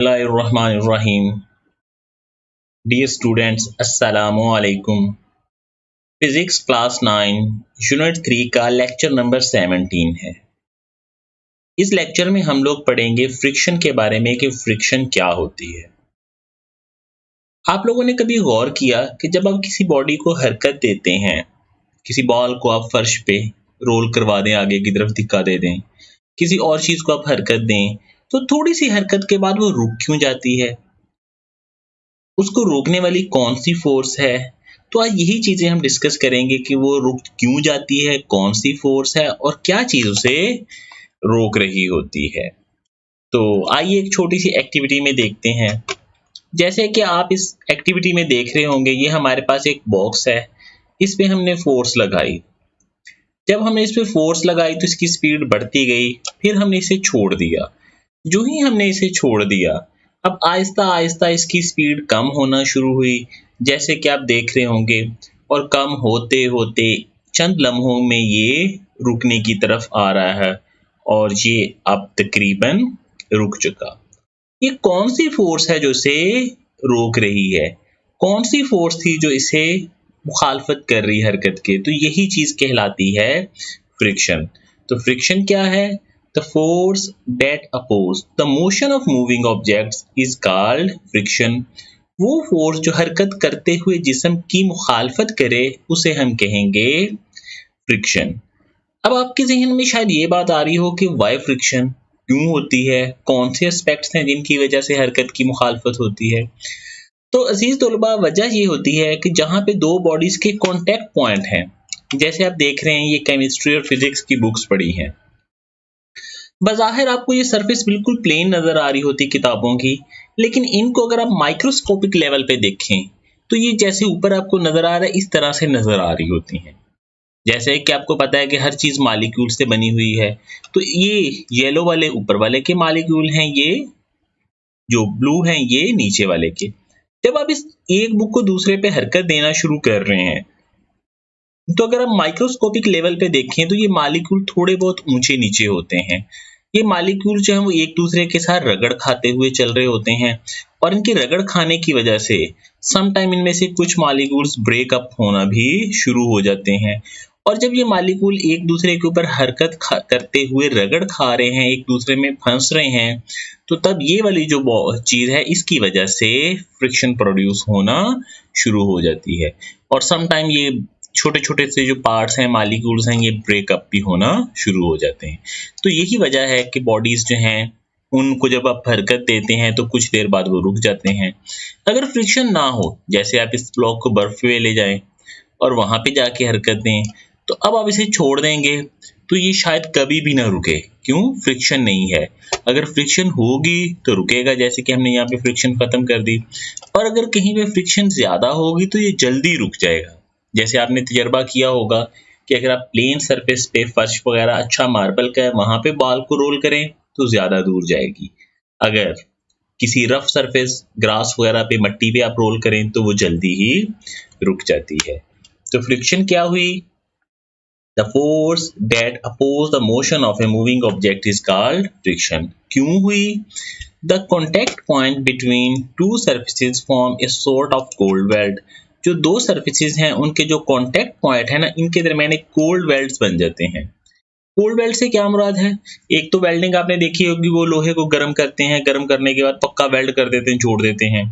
Bismillahirrahmanirrahim. Dear students, Assalamu alaikum. Physics class 9 unit 3 का lecture number 17 है। इस lecture में हम लोग पढ़ेंगे फ्रिक्शन के बारे में कि फ्रिक्शन क्या होती है। आप लोगों ने कभी गौर किया कि जब आप किसी बॉडी को हरकत देते हैं, किसी बॉल को आप फर्श पे रोल करवा दें, आगे की तरफ धक्का दे दें, किसी और चीज़ को आप हरकत दें, तो थोड़ी सी हरकत के बाद वो रुक क्यों जाती है? उसको रोकने वाली कौन सी फोर्स है? तो आज यही चीजें हम डिस्कस करेंगे कि वो रुक क्यों जाती है, कौन सी फोर्स है और क्या चीज उसे रोक रही होती है। तो आइए एक छोटी सी एक्टिविटी में देखते हैं। जैसे कि आप इस एक्टिविटी में देख रहे होंगे, ये हमारे पास एक बॉक्स है, इस पे हमने फोर्स लगाई। जब हमने इस पे फोर्स लगाई तो इसकी स्पीड बढ़ती गई, फिर हमने इसे छोड़ दिया। जो ही हमने इसे छोड़ दिया, अब आहिस्ता आहिस्ता इसकी स्पीड कम होना शुरू हुई, जैसे कि आप देख रहे होंगे, और कम होते होते चंद लम्हों में ये रुकने की तरफ आ रहा है और ये अब तकरीबन रुक चुका। ये कौन सी फोर्स है जो इसे रोक रही है? कौन सी फोर्स थी जो इसे मुखालफत कर रही हरकत के? तो यही चीज कहलाती है फ्रिक्शन। तो फ्रिक्शन क्या है? The force that oppose the motion of moving objects is called friction. वो फोर्स जो हरकत करते हुए जिस्म की मुखालफत करे उसे हम कहेंगे फ्रिक्शन। अब आपके जहन में शायद ये बात आ रही हो कि वाई फ्रिक्शन क्यों होती है, कौन से एस्पेक्ट्स हैं जिनकी वजह से हरकत की मुखालफत होती है। तो अजीज तलबा, वजह ये होती है कि जहाँ पे दो बॉडीज के कॉन्टैक्ट पॉइंट हैं, जैसे आप देख रहे हैं ये केमिस्ट्री और फिजिक्स की बुक्स पढ़ी हैं, बज़ाहिर आपको ये सरफेस बिल्कुल प्लेन नज़र आ रही होती किताबों की, लेकिन इनको अगर आप माइक्रोस्कोपिक लेवल पे देखें तो ये जैसे ऊपर आपको नज़र आ रहा है इस तरह से नज़र आ रही होती हैं। जैसे कि आपको पता है कि हर चीज़ मालिक्यूल से बनी हुई है, तो ये येलो वाले ऊपर वाले के मालिक्यूल हैं, ये जो ब्लू हैं ये नीचे वाले के। जब आप इस एक बुक को दूसरे पे हरकत देना शुरू कर रहे हैं, तो अगर आप माइक्रोस्कोपिक लेवल पे देखें तो ये मालिक्यूल थोड़े बहुत ऊंचे नीचे होते हैं। ये मालिक्यूल जो है वो एक दूसरे के साथ रगड़ खाते हुए चल रहे होते हैं, और इनके रगड़ खाने की वजह से सम टाइम इनमें से कुछ मालिक्यूल्स ब्रेकअप होना भी शुरू हो जाते हैं। और जब ये मालिक्यूल एक दूसरे के ऊपर हरकत करते हुए रगड़ खा रहे हैं, एक दूसरे में फंस रहे हैं, तो तब ये वाली जो चीज़ है इसकी वजह से फ्रिक्शन प्रोड्यूस होना शुरू हो जाती है। और सम टाइम ये छोटे छोटे से जो पार्ट्स हैं, मालिक्यूल्स हैं, ये ब्रेकअप भी होना शुरू हो जाते हैं। तो यही वजह है कि बॉडीज जो हैं उनको जब आप हरकत देते हैं तो कुछ देर बाद वो रुक जाते हैं। अगर फ्रिक्शन ना हो, जैसे आप इस ब्लॉक को बर्फ पे ले जाएं और वहां पे जाके हरकत दें, तो अब आप इसे छोड़ देंगे तो ये शायद कभी भी ना रुके। क्यों? फ्रिक्शन नहीं है। अगर फ्रिक्शन होगी तो रुकेगा, जैसे कि हमने यहाँ पे फ्रिक्शन खत्म कर दी। और अगर कहीं पे फ्रिक्शन ज्यादा होगी तो ये जल्दी रुक जाएगा। जैसे आपने तजर्बा किया होगा कि अगर आप प्लेन सरफेस पे फर्श वगैरह अच्छा मार्बल का है वहां पे बॉल को रोल करें तो ज्यादा दूर जाएगी। अगर किसी रफ सरफेस ग्रास वगैरह पे, मट्टी पे आप रोल करें तो वो जल्दी ही रुक जाती है। तो फ्रिक्शन क्या हुई? The force that oppose the motion of a moving object is called friction. क्यों हुई? The contact point between two surfaces form a sort of cold weld. जो दो सर्फेसिस हैं उनके जो कांटेक्ट पॉइंट है ना, इनके दरमियान एक कोल्ड वेल्ड्स बन जाते हैं। कोल्ड वेल्ड से क्या मुराद है? एक तो वेल्डिंग आपने देखी होगी, वो लोहे को गर्म करते हैं, गर्म करने के बाद पक्का वेल्ड कर देते हैं, जोड़ देते हैं।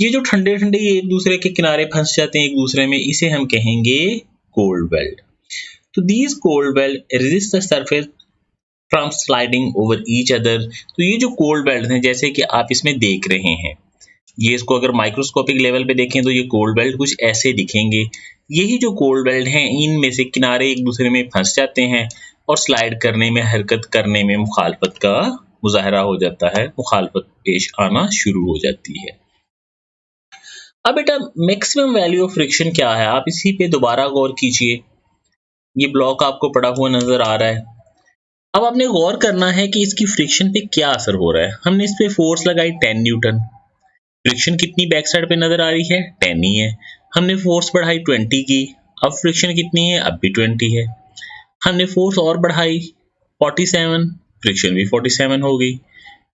ये जो ठंडे ठंडे ये एक दूसरे के किनारे फंस जाते हैं एक दूसरे में, इसे हम कहेंगे कोल्ड वेल्ड। तो these cold weld resist the surface from sliding over each other. तो ये जो कोल्ड वेल्ड हैं, जैसे कि आप इसमें देख रहे हैं, ये इसको अगर माइक्रोस्कोपिक लेवल पे देखें तो ये कोल्ड वेल्ड कुछ ऐसे दिखेंगे। यही जो कोल्ड वेल्ड हैं इनमें से किनारे एक दूसरे में फंस जाते हैं और स्लाइड करने में, हरकत करने में मुखालफत का मुजाहरा हो जाता है, मुखालफत पेश आना शुरू हो जाती है। अब बेटा मैक्सिमम वैल्यू ऑफ फ्रिक्शन क्या है? आप इसी पे दोबारा गौर कीजिए। ये ब्लॉक आपको पड़ा हुआ नजर आ रहा है। अब आपने गौर करना है कि इसकी फ्रिक्शन पे क्या असर हो रहा है। हमने इस पे फोर्स लगाई 10 न्यूटन, फ्रिक्शन कितनी बैक साइड पे नजर आ रही है? 10 ही है। हमने फोर्स बढ़ाई 20 की, अब फ्रिक्शन कितनी है? अब भी 20 है। हमने फोर्स और बढ़ाई 47, फ्रिक्शन भी 47 हो गई।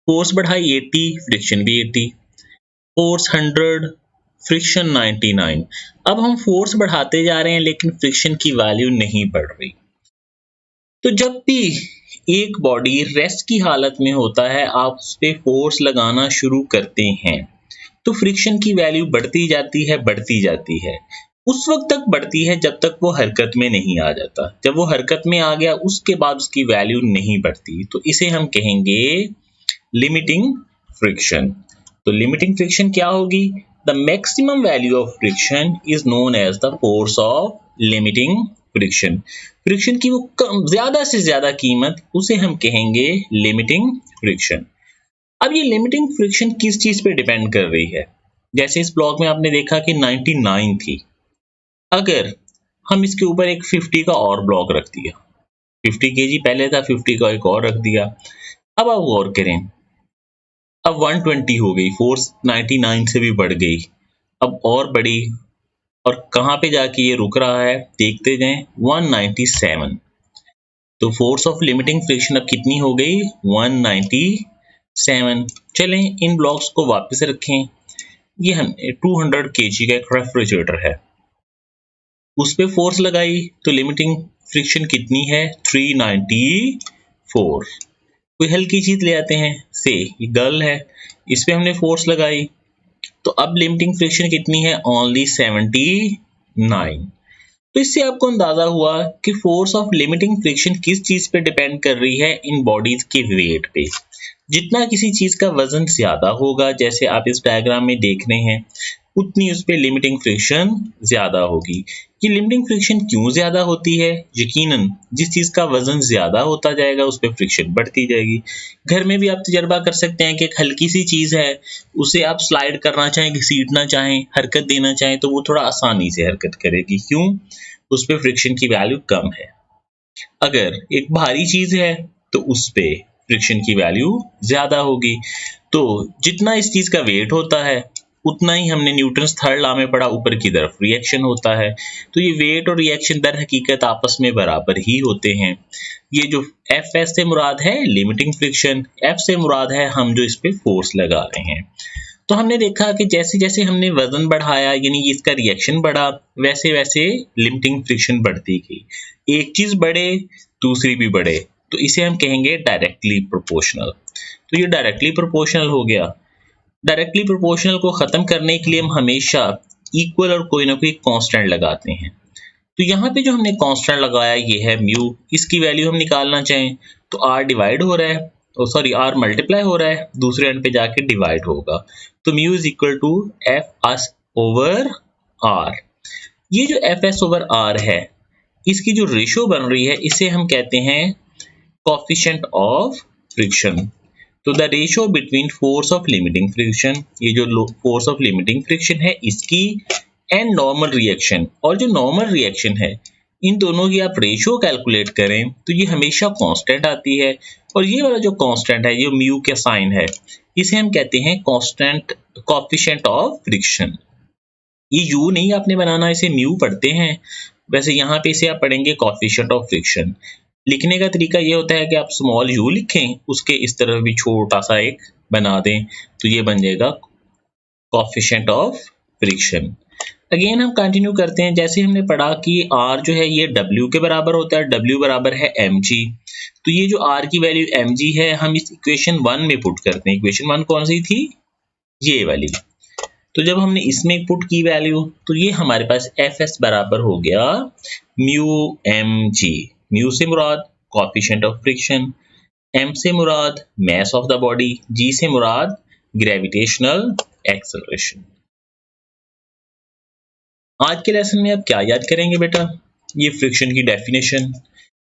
फोर्स बढ़ाई 80, फ्रिक्शन भी 80, फोर्स 100, फ्रिक्शन 99। अब हम फोर्स बढ़ाते जा रहे हैं लेकिन फ्रिक्शन की वैल्यू नहीं बढ़ रही। तो जब भी एक बॉडी रेस्ट की हालत में होता है, आप उस पे फोर्स लगाना शुरू करते हैं तो फ्रिक्शन की वैल्यू बढ़ती जाती है। उस वक्त तक बढ़ती है जब तक वो हरकत में नहीं आ जाता। जब वो हरकत में आ गया उसके बाद उसकी वैल्यू नहीं बढ़ती, तो इसे हम कहेंगे लिमिटिंग फ्रिक्शन। तो लिमिटिंग फ्रिक्शन क्या होगी? The maximum value of friction is known as the force of limiting friction. Friction की वो कम ज्यादा से ज्यादा कीमत, उसे हम कहेंगे लिमिटिंग फ्रिक्शन। अब ये लिमिटिंग फ्रिक्शन किस चीज पे डिपेंड कर रही है? जैसे इस ब्लॉक में आपने देखा कि 99 थी, अगर हम इसके ऊपर एक 50 का और ब्लॉक रख दिया, 50 केजी पहले था, 50 का एक और रख दिया, अब आप गौर करें, अब 120 हो गई, फोर्स 99 से भी बढ़ गई, अब और बढ़ी, और कहाँ पे जाके ये रुक रहा है देखते जाएं, 197। तो फोर्स ऑफ लिमिटिंग फ्रिक्शन अब कितनी हो गई? 197। चलें इन ब्लॉक्स को वापस रखें। ये हम 200 केजी का एक रेफ्रिजरेटर है, उस पे फोर्स लगाई तो लिमिटिंग फ्रिक्शन कितनी है? 394। कोई हल्की चीज ले आते हैं, से ये गर्ल है, इस पे हमने फोर्स लगाई तो अब लिमिटिंग फ्रिक्शन कितनी है? ओनली 79। तो इससे आपको अंदाजा हुआ कि फोर्स ऑफ लिमिटिंग फ्रिक्शन किस चीज पे डिपेंड कर रही है? इन बॉडीज के वेट पे। जितना किसी चीज का वजन ज्यादा होगा, जैसे आप इस डायग्राम में देख रहे हैं, उतनी उस पे लिमिटिंग फ्रिक्शन ज्यादा होगी। ये लिमिटिंग फ्रिक्शन क्यों ज्यादा होती है? यकीनन जिस चीज का वजन ज्यादा होता जाएगा उस पे फ्रिक्शन बढ़ती जाएगी। घर में भी आप तजर्बा कर सकते हैं कि एक हल्की सी चीज है, उसे आप स्लाइड करना चाहें, घसीटना चाहें, हरकत देना चाहें, तो वो थोड़ा आसानी से हरकत करेगी। क्यों? उस पे फ्रिक्शन की वैल्यू कम है। अगर एक भारी चीज है तो उस पे फ्रिक्शन की वैल्यू ज्यादा होगी। तो जितना इस चीज का वेट होता है उतना ही, हमने न्यूटन्स थर्ड लॉ में पढ़ा, ऊपर की तरफ रिएक्शन होता है। तो ये वेट और रिएक्शन दर हकीकत आपस में बराबर ही होते हैं। ये जो एफ एस से मुराद है लिमिटिंग फ्रिक्शन, एफ से मुराद है हम जो इस पे फोर्स लगा रहे हैं। तो हमने देखा कि जैसे जैसे हमने वजन बढ़ाया, यानी इसका रिएक्शन बढ़ा, वैसे वैसे लिमिटिंग फ्रिक्शन बढ़ती गई। एक चीज बढ़े दूसरी भी बढ़े, तो इसे हम कहेंगे डायरेक्टली प्रोपोर्शनल। तो ये डायरेक्टली प्रोपोर्शनल हो गया। डायरेक्टली प्रोपोर्शनल को खत्म करने के लिए हम हमेशा इक्वल और कोई ना कोई कांस्टेंट लगाते हैं। तो यहाँ पे जो हमने कांस्टेंट लगाया ये है म्यू। इसकी वैल्यू हम निकालना चाहें तो आर डिवाइड हो रहा है, सॉरी आर मल्टीप्लाई हो रहा है, दूसरे एंड पे जाके डिवाइड होगा। तो mu is equal to F S over R. ये जो एफ एस ओवर आर है, इसकी जो रेशो बन रही है इसे हम कहते हैं कोफिशिएंट ऑफ फ्रिक्शन। तो the ratio between force of limiting friction, ये जो फोर्स ऑफ लिमिटिंग फ्रिक्शन है इसकी, एंड नॉर्मल रिएक्शन, और जो नॉर्मल रिएक्शन है, इन दोनों की आप रेशो कैलकुलेट करें तो ये हमेशा कांस्टेंट आती है। और ये वाला जो कांस्टेंट है, ये म्यू का साइन है, इसे हम कहते हैं कांस्टेंट कोफिशिएंट ऑफ फ्रिक्शन। ये यू नहीं आपने बनाना, इसे म्यू पढ़ते हैं, वैसे यहाँ पे इसे आप पढ़ेंगे कोफिशिएंट ऑफ फ्रिक्शन। लिखने का तरीका ये होता है कि आप स्मॉल यू लिखें, उसके इस तरफ भी छोटा सा एक बना दें, तो ये बन जाएगा कोफिशिएंट ऑफ फ्रिक्शन। अगेन हम कंटिन्यू करते हैं। जैसे हमने पढ़ा कि R जो है ये W के बराबर होता है, W बराबर है mg। तो ये जो R की वैल्यू mg है, हम इस इक्वेशन 1 में पुट करते हैं। इक्वेशन 1 कौन सी थी? ये वाली। तो जब हमने इसमें पुट की वैल्यू, तो ये हमारे पास Fs बराबर हो गया म्यू mg। म्यू से मुराद कोफिशिएंट ऑफ फ्रिक्शन, m से मुराद mass of the body, g से मुराद ग्रेविटेशनल एक्सेलरेशन। आज के लेसन में आप क्या याद करेंगे बेटा? ये फ्रिक्शन की डेफिनेशन,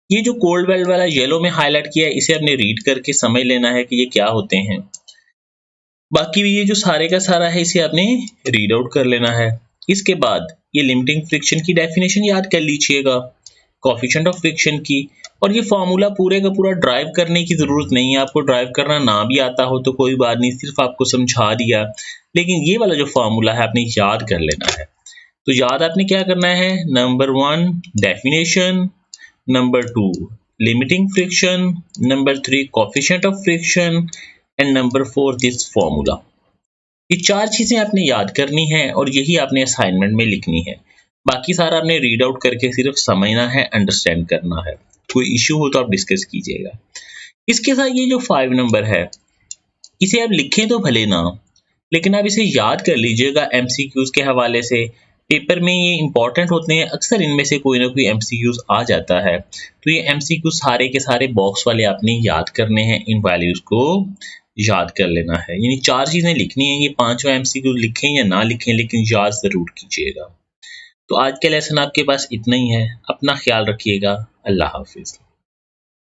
ये जो कोल्ड वेल्ड वाला येलो में हाईलाइट किया है, इसे आपने रीड करके समझ लेना है कि ये क्या होते हैं। बाकी भी ये जो सारे का सारा है इसे आपने रीड आउट कर लेना है। इसके बाद ये लिमिटिंग फ्रिक्शन की डेफिनेशन याद कर लीजिएगा, कोफिशिएंट ऑफ फ्रिक्शन की। और ये फॉर्मूला पूरे का पूरा ड्राइव करने की जरूरत नहीं है, आपको ड्राइव करना ना भी आता हो तो कोई बात नहीं, सिर्फ आपको समझा दिया। लेकिन ये वाला जो फॉर्मूला है आपने याद कर लेना है। तो याद आपने क्या करना है? Number 1 definition, number 2 limiting friction, number 3 coefficient of friction, and number 4 this formula. ये 4 चीज़ें आपने याद करनी है और यही आपने असाइनमेंट में लिखनी है। बाकी सारा आपने रीड आउट करके सिर्फ समझना है, अंडरस्टैंड करना है। कोई इश्यू हो तो आप डिस्कस कीजिएगा। इसके साथ ये जो 5 नंबर है, इसे आप लिखें तो भले ना, लेकिन आप इसे याद कर लीजिएगा एमसीक्यूज़ के हवाले से। पेपर में ये इंपॉर्टेंट होते हैं, अक्सर इनमें से कोई ना कोई एमसीक्यूज़ आ जाता है। तो ये एमसीक्यू सारे के सारे बॉक्स वाले आपने याद करने हैं, इन वैल्यूज़ को याद कर लेना है। यानी 4 चीज़ें लिखनी हैं, ये पाँचों एमसीक्यू लिखें या ना लिखें, लेकिन याद ज़रूर कीजिएगा। तो आज का लेसन आपके पास इतना ही है। अपना ख्याल रखिएगा। अल्लाह हाफ़िज़।